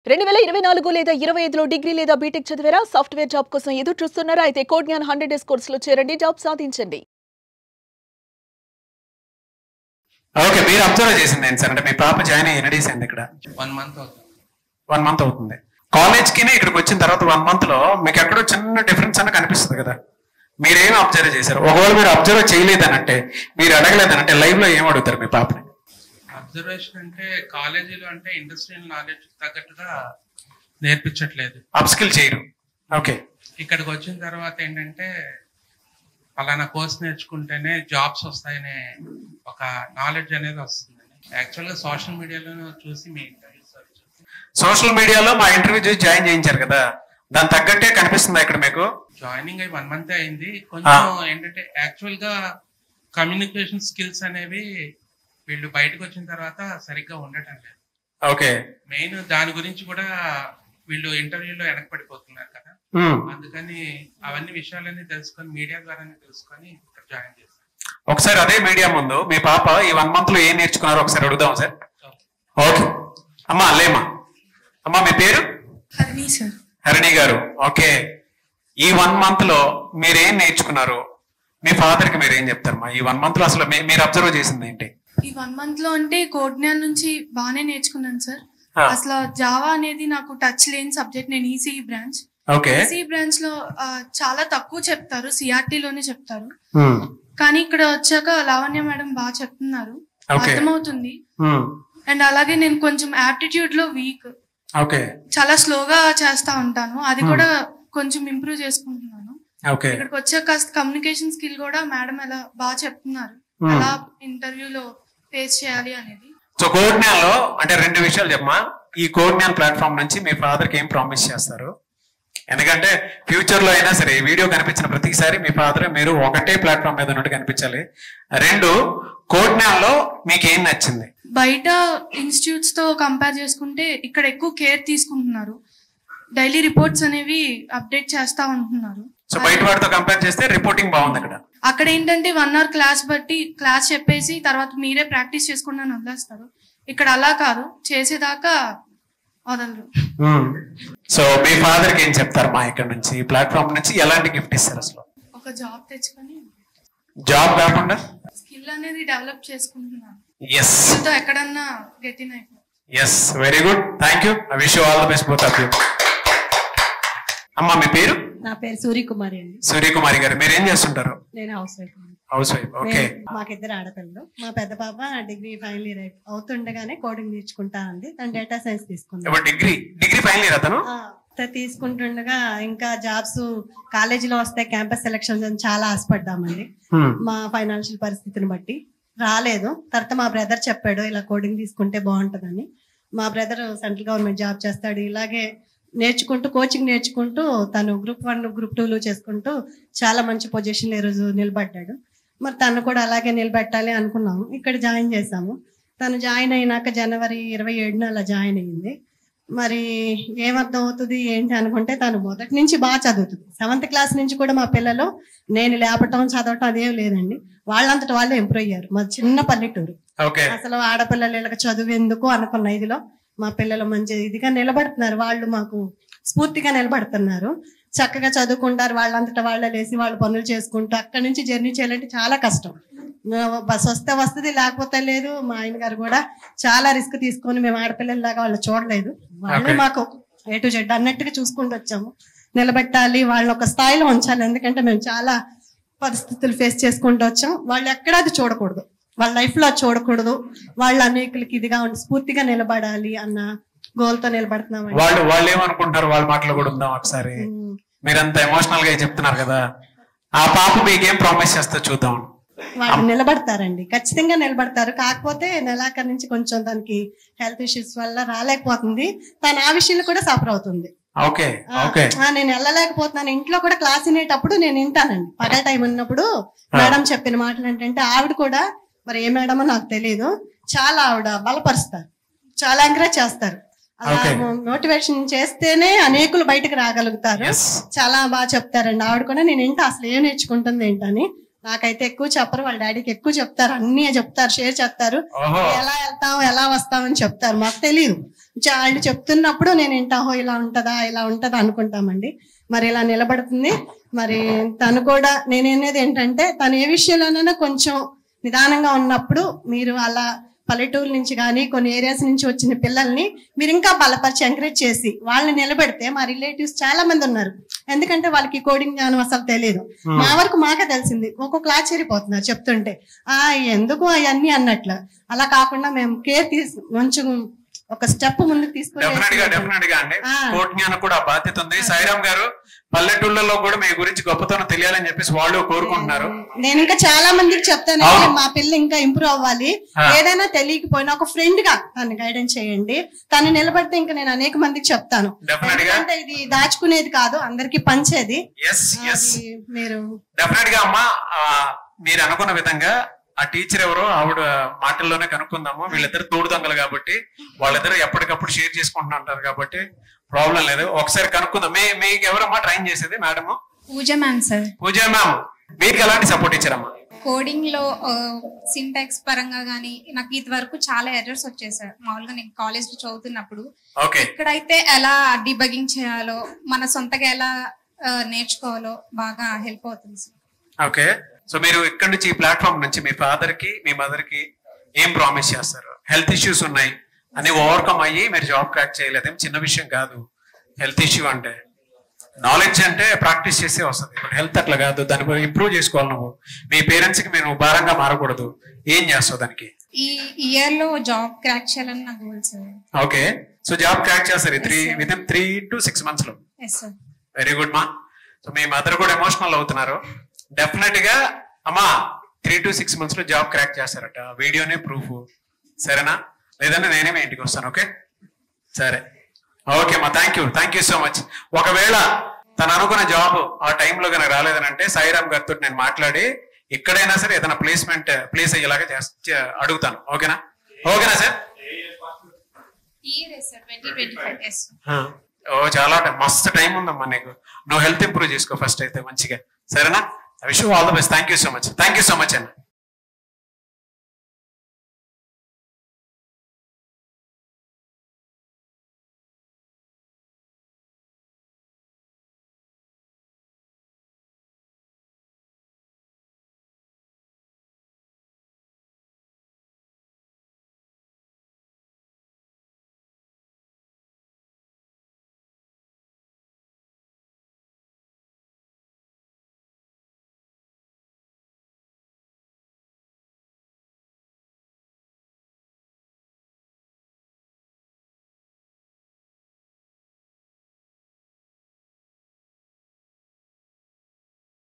2024 లేదా 25లో డిగ్రీ లేదా బీటెక్ చదివారా? సాఫ్ట్‌వేర్ జాబ్ కోసం ఎదురు చూస్తున్నారా? అయితే కోడ్ జ్ఞాన్ 100 డేస్ కోర్సులో చేరండి, జాబ్ సాధించండి. ఓకే, మీరు అబ్జర్వ్ చేసింది ఏంటి సార్? అంటే మీ పాప జాయిన్ అయ్యి ఎన్ని డేస్ అయింది ఇక్కడ? 1 మంత్ అవుతుంది. 1 మంత్ అవుతుంది. కాలేజ్కి ఇక్కడికి వచ్చిన తర్వాత 1 మంత్ లో మీకు ఎక్కడో చిన్న డిఫరెన్స్ అన్న కనిపిస్తుంది కదా? మీరేం అబ్జర్వ్ చేశారు? ఒకవేళ మీరు అబ్జర్వ్ చేయలేదనంటే, మీరు అడగలేదనంటే లైవ్ లో ఏం అడుగుతారు మీ పాపని? అబ్జర్వేషన్ అంటే కాలేజీలో అంటే ఇండస్ట్రియల్ నాలెడ్జ్ తగ్గట్టుగా నేర్పించట్లేదు, అప్ స్కిల్ చేయరు. ఓకే, ఇక్కడికి వచ్చిన తర్వాత ఏంటంటే పలానా కోర్స్ నేర్చుకుంటేనే జాబ్స్ వస్తాయనే ఒక నాలెడ్జ్ అనేది వస్తుంది. యాక్చువల్గా సోషల్ మీడియాలో చూసి మీ ఇంటర్వ్యూస్ సోషల్ మీడియాలో మా ఇంటర్వ్యూ చూసి జాయిన్ చేయించారు కదా, దాని తగ్గట్టే కనిపిస్తుందా ఇక్కడ మీకు? జాయినింగ్ అయ్యి 1 మంత్ అయింది. కొంచెం ఏంటంటే యాక్చువల్ గా కమ్యూనికేషన్ స్కిల్స్ అనేవి వీళ్ళు బయటకు వచ్చిన తర్వాత సరిగ్గా ఉండటం లేదు. ఓకే, మెయిన్ దాని గురించి కూడా వీళ్ళు ఇంటర్వ్యూలో వెనకపడిపోతున్నారు కదా, అందుకని అవన్నీ విషయాలన్నీ తెలుసుకొని మీడియా ద్వారా తెలుసుకొని ఇక్కడ జాయిన్ చేశారు. ఒకసారి అదే మీడియా ముందు మీ పాప ఈ 1 మంత్ లో ఏం నేర్చుకున్నారో ఒకసారి అడుగుదాం సార్. ఓకే అమ్మా, లేమ్మా. అమ్మా మీ పేరు? హరిణి సార్. హరిణి గారు, ఓకే. ఈ 1 మంత్ లో మీరేం నేర్చుకున్నారు? మీ ఫాదర్ కి మీరు ఏం చెప్తారమ్మా? ఈ 1 మంత్ లో అసలు మీరు అబ్జర్వ్ చేసింది ఏంటి? ఈ 1 మంత్ లో అంటే కోడ్ జ్ఞాన్ నుంచి బాగానే నేర్చుకున్నాను సార్. అసలు జావా అనేది నాకు టచ్ లేని సబ్జెక్ట్. నేను ఈసీఈ బ్రాంచ్. ఈసీఈ బ్రాంచ్ లో చాలా తక్కువ చెప్తారు, సిఆర్టీ లోనే చెప్తారు. కానీ ఇక్కడ వచ్చాక లావణ్య మేడం బాగా చెప్తున్నారు, అర్థమవుతుంది. అండ్ అలాగే నేను కొంచెం యాప్టిట్యూడ్ లో వీక్, చాలా స్లోగా చేస్తా ఉంటాను. అది కూడా కొంచెం ఇంప్రూవ్ చేసుకుంటున్నాను. ఇక్కడికి వచ్చాక కాస్త కమ్యూనికేషన్ స్కిల్ కూడా మేడం ఎలా బాగా చెప్తున్నారు, ఎలా ఇంటర్వ్యూలో ఫేస్ చేయాలి అనేది. సో కోడ్ జ్ఞాన్ లో అంటే 2 విషయాలు చెప్పమా. ఈ కోడ్ జ్ఞాన్ ప్లాట్ఫామ్ నుంచి మీ ఫాదర్ కి ఏం ప్రామిస్ చేస్తారు? ఎందుకంటే ఫ్యూచర్ లో అయినా సరే వీడియో కనిపించిన ప్రతిసారి మీ ఫాదర్ మీరు ఒకటే ప్లాట్ఫామ్ మీద ఉన్నట్టు కనిపించాలి. 2, కోడ్ జ్ఞాన్ లో మీకు ఏం నచ్చింది? బయట ఇన్స్టిట్యూట్స్ తో కంపేర్ చేసుకుంటే ఇక్కడ ఎక్కువ కేర్ తీసుకుంటున్నారు. డైలీ రిపోర్ట్స్ అనేవి అప్డేట్ చేస్తా ఉంటున్నారు. సో బయట వాటితో కంపేర్ చేస్తే రిపోర్టింగ్ బాగుంది. అక్కడ ఏంటంటే 1 అవర్ క్లాస్ బట్టి క్లాస్ చెప్పేసి తర్వాత మీరే ప్రాక్టీస్ చేసుకుంటా వదిలేస్తారు. ఇక్కడ అలా కాదు, చేసేదాకా వదలరు. సో మీ ఫాదర్ కి ఏం చెప్తారు మా ఇక్కడ నుంచి ఈ ప్లాట్ఫామ్ నుంచి ఎలాంటి గిఫ్ట్ ఇస్తారు? అసలు ఒక జాబ్ తెచ్చుకొని, జాబ్ కాకుండా స్కిల్ అనేది డెవలప్ చేసుకుంటున్నాను. ఎస్, ఎక్కడన్నా గెట్ ఇన్ అయిపోయి. Yes, very good, thank you. I wish you all the best both of you. అమ్మా మీ పేరు? నా పేరు సూర్యకుమారి అండి. సూర్యకుమారి గారు, మీరు ఏం చేస్తుంటారు? నేను house wife. House wife, okay. మాకు 2 ఆడపిల్లలు. మా పెద్ద పాప డిగ్రీ ఫైనల్ ఇయర్ అవుతుండగానే కోడింగ్ నేర్చుకుంటా ఉంది. తను డేటా సైన్స్ తీసుకుంది. డిగ్రీ ఫైనల్ ఇయర్ అతను తీసుకుంటుండగా ఇంకా జాబ్స్ కాలేజీలో వస్తే క్యాంపస్ సెలక్షన్స్ అని చాలా ఆశపడ్డామండి. మా ఫైనాన్షియల్ పరిస్థితిని బట్టి రాలేదు. తర్వాత మా బ్రదర్ చెప్పాడు ఇలా కోడింగ్ తీసుకుంటే బాగుంటుందని. మా బ్రదర్ సెంట్రల్ గవర్నమెంట్ జాబ్ చేస్తాడు. ఇలాగే నేర్చుకుంటూ కోచింగ్ నేర్చుకుంటూ తను గ్రూప్ 1 గ్రూప్ 2 చేసుకుంటూ చాలా మంచి పొజిషన్ ఈ రోజు నిలబడ్డాడు. మరి తను కూడా అలాగే నిలబెట్టాలి అనుకున్నాము. ఇక్కడ జాయిన్ చేసాము. తను జాయిన్ అయినాక జనవరి 27న అలా జాయిన్ అయ్యింది. మరి ఏమర్థం అవుతుంది ఏంటి అనుకుంటే తను మొదటి నుంచి బాగా చదువుతుంది. 7th క్లాస్ నుంచి కూడా మా పిల్లలు నేను లేపటం చదవటం అదేం లేదండి, వాళ్ళంతటి వాళ్ళే ఇంప్రూవ్ అయ్యారు. మా చిన్న పల్లెటూరు, అసలు ఆడపిల్లలు వీళ్ళకి చదువు ఎందుకు అనుకున్న ఇదిలో మా పిల్లలు మంచి ఇదిగా నిలబడుతున్నారు. వాళ్ళు మాకు స్ఫూర్తిగా నిలబడుతున్నారు. చక్కగా చదువుకుంటారు. వాళ్ళంతటా వాళ్ళే లేసి వాళ్ళు పనులు చేసుకుంటూ అక్కడి నుంచి జర్నీ చేయాలంటే చాలా కష్టం. బస్ వస్తే వస్తుంది, లేకపోతే లేదు. మా ఆయన గారు కూడా చాలా రిస్క్ తీసుకొని మేము ఆడపిల్లలాగా వాళ్ళు చూడలేదు. వాళ్ళే మాకు A to Z అన్నట్టుగా చూసుకుంటూ వచ్చాము. నిలబెట్టాలి, వాళ్ళని ఒక స్థాయిలో ఉంచాలి. ఎందుకంటే మేము చాలా పరిస్థితులు ఫేస్ చేసుకుంటూ వచ్చాం. వాళ్ళు ఎక్కడ అది చూడకూడదు, వాళ్ళ లైఫ్ లో చూడకూడదు. వాళ్ళు అనేకులకి ఇదిగా ఉండి స్ఫూర్తిగా నిలబడాలి అన్న గోల్ తో నిలబడుతున్నాం. వాళ్ళు ఏమనుకుంటారు వాళ్ళ మాటలు కూడా ఉందాం ఒకసారి. మీరంతా ఎమోషనల్ గా చెప్తున్నారు కదా, ఆ పాప మీకేం ప్రామిస్ చేస్తా చూద్దాం. వాళ్ళు నిలబడతారండి, ఖచ్చితంగా నిలబడతారు. కాకపోతే నెలాఖరు నుంచి కొంచెం దానికి హెల్త్ ఇష్యూస్ వల్ల రాలేకపోతుంది. తను ఆ విషయంలో కూడా సఫర్ అవుతుంది. నేను వెళ్ళలేకపోతున్నాను. ఇంట్లో కూడా క్లాస్ వినేటప్పుడు నేను వింటానండి. పగల టైం ఉన్నప్పుడు మేడం చెప్పిన మాటలు ఏంటంటే ఆవిడ కూడా మరి ఏ మేడమో నాకు తెలియదు, చాలా ఆవిడ బలపరుస్తారు, చాలా ఎంకరేజ్ చేస్తారు. అలా మోటివేషన్ చేస్తేనే అనేకులు బయటకు రాగలుగుతారు. చాలా బాగా చెప్తారండి. ఆవిడ కూడా నేను ఏంటి అసలు ఏం నేర్చుకుంటుంది ఏంటని నాకైతే ఎక్కువ చెప్పరు, వాళ్ళ డాడీకి ఎక్కువ చెప్తారు, అన్ని చెప్తారు, షేర్ చేస్తారు, ఎలా వెళ్తాం ఎలా వస్తామని చెప్తారు. మాకు తెలియదు, వాళ్ళు చెప్తున్నప్పుడు నేను ఏంటాహో ఇలా ఉంటదా అనుకుంటామండి. మరి ఇలా నిలబడుతుంది. మరి తను కూడా నేనేది ఏంటంటే తను ఏ విషయంలోనైనా కొంచెం నిదానంగా ఉన్నప్పుడు మీరు అలా పల్లెటూరు నుంచి కానీ కొన్ని ఏరియాస్ నుంచి వచ్చిన పిల్లల్ని మీరు ఇంకా బలపరిచి ఎంకరేజ్ చేసి వాళ్ళని నిలబెడితే, మా రిలేటివ్స్ చాలా మంది ఉన్నారు, ఎందుకంటే వాళ్ళకి కోడింగ్ జ్ఞానం అసలు తెలియదు. మా వరకు మాకే తెలిసింది, ఒక్కొక్క ఆశ్చర్యపోతున్నారు చెప్తుంటే, ఎందుకు అవన్నీ అన్నట్లు. అలా కాకుండా మేము కేర్ కొంచెం ఒక స్టెప్ ముందుకు తీసుకుని కోడ్ జ్ఞానం కూడా బాధ్యత ఉంది. సాయిరామ్ గారు, పల్లెటూళ్ళలో కూడా మీ గురించి గొప్పతనం తెలియాలని చెప్పేసి వాళ్ళు కోరుకుంటున్నారు. నేను ఇంకా చాలా మందికి చెప్తాను, మా పిల్ల ఇంకా ఇంప్రూవ్ అవ్వాలి, ఏదైనా తెలియకపోయినా ఒక ఫ్రెండ్ గా తను గైడెన్స్ చేయండి, తను నిలబడితే ఇంకా నేను అనేక మందికి చెప్తాను. ఎందుకంటే ఇది దాచుకునేది కాదు, అందరికి పంచేది. మీరు డెఫినెట్ గా అమ్మా, మీరు అనుకున్న విధంగా ఆ టీచర్ ఎవరో ఆవిడ మాటల్లోనే కనుక్కుందాము. వీళ్ళిద్దరు తోడు దొంగలు కాబట్టి వాళ్ళిద్దరు ఎప్పటికప్పుడు షేర్ చేసుకుంటున్నారు కాబట్టి ప్రాబ్లం లేదు. ఒకసారి కనుక్కుందాం. మీకు ఎవరమ్మా ట్రైన్ చేసేది? మేడం పూజ మ్యామ్ సార్. పూజ మ్యామ్, మీకు ఎలాంటి సపోర్ట్ ఇచ్చారమ్మా? కోడింగ్ లో సింటాక్స్ పరంగా గానీ నాకు ఇది వరకు చాలా ఎర్రర్స్ వచ్చాయి సార్. మామూలుగా నేను కాలేజ్ లో చదువుతున్నప్పుడు ఇక్కడైతే ఎలా డిబగింగ్ చేయాలో, మన సొంతగా ఎలా నేర్చుకోవాలో బాగా హెల్ప్ అవుతుంది సార్. ఓకే, సో మీరు ఇక్కడ నుంచి ఈ ప్లాట్ఫామ్ నుంచి మీ ఫాదర్ కి మీ మదర్ కి ఏం ప్రామిస్ చేస్తారు? హెల్త్ ఇష్యూస్ ఉన్నాయి అని ఓవర్కమ్ అయ్యి మీరు జాబ్ క్రాక్ చేయలేదేం చిన్న విషయం కాదు. హెల్త్ ఇష్యూ అంటే నాలెడ్జ్ అంటే ప్రాక్టీస్ చేసే వస్తుంది, ఇప్పుడు హెల్త్ అట్లా కాదు, దాన్ని ఇంప్రూవ్ చేసుకోవాలి. నువ్వు మీ పేరెంట్స్ కి మేము భారంగా మారకూడదు. ఏం చేస్తావు దానికి? ఈ ఇయర్ లో జాబ్ క్రాక్ చేయాలని నా goal sir. Okay, so job crack చేస్తారు వితిన్ 3 to 6 months లో. వెరీ గుడ్ మా. సో మీ మదర్ కూడా ఎమోషనల్ అవుతున్నారు. డెఫినెట్ గా అమ్మా 3 to 6 months లో జాబ్ క్రాక్ చేస్తారట. వీడియోనే ప్రూఫ్, సరేనా? లేదంటే నేనే మీ ఇంటికి వస్తాను. ఓకే, సరే, ఓకే అమ్మా, థ్యాంక్ యూ సో మచ్. ఒకవేళ తను అనుకున్న జాబ్ ఆ టైంలో కనుక రాలేదని అంటే సాయిరామ్ గారితో నేను మాట్లాడి ఎక్కడైనా సరే ఏదైనా ప్లేస్ అయ్యేలాగా అడుగుతాను. ఓకేనా సార్? చాలా మస్తు టైం ఉందమ్మా నీకు. నువ్వు హెల్త్ ఇంప్రూవ్ చేసుకో ఫస్ట్ అయితే మంచిగా, సరేనా? I wish you all the best. Thank you so much. Thank you so much, Anna.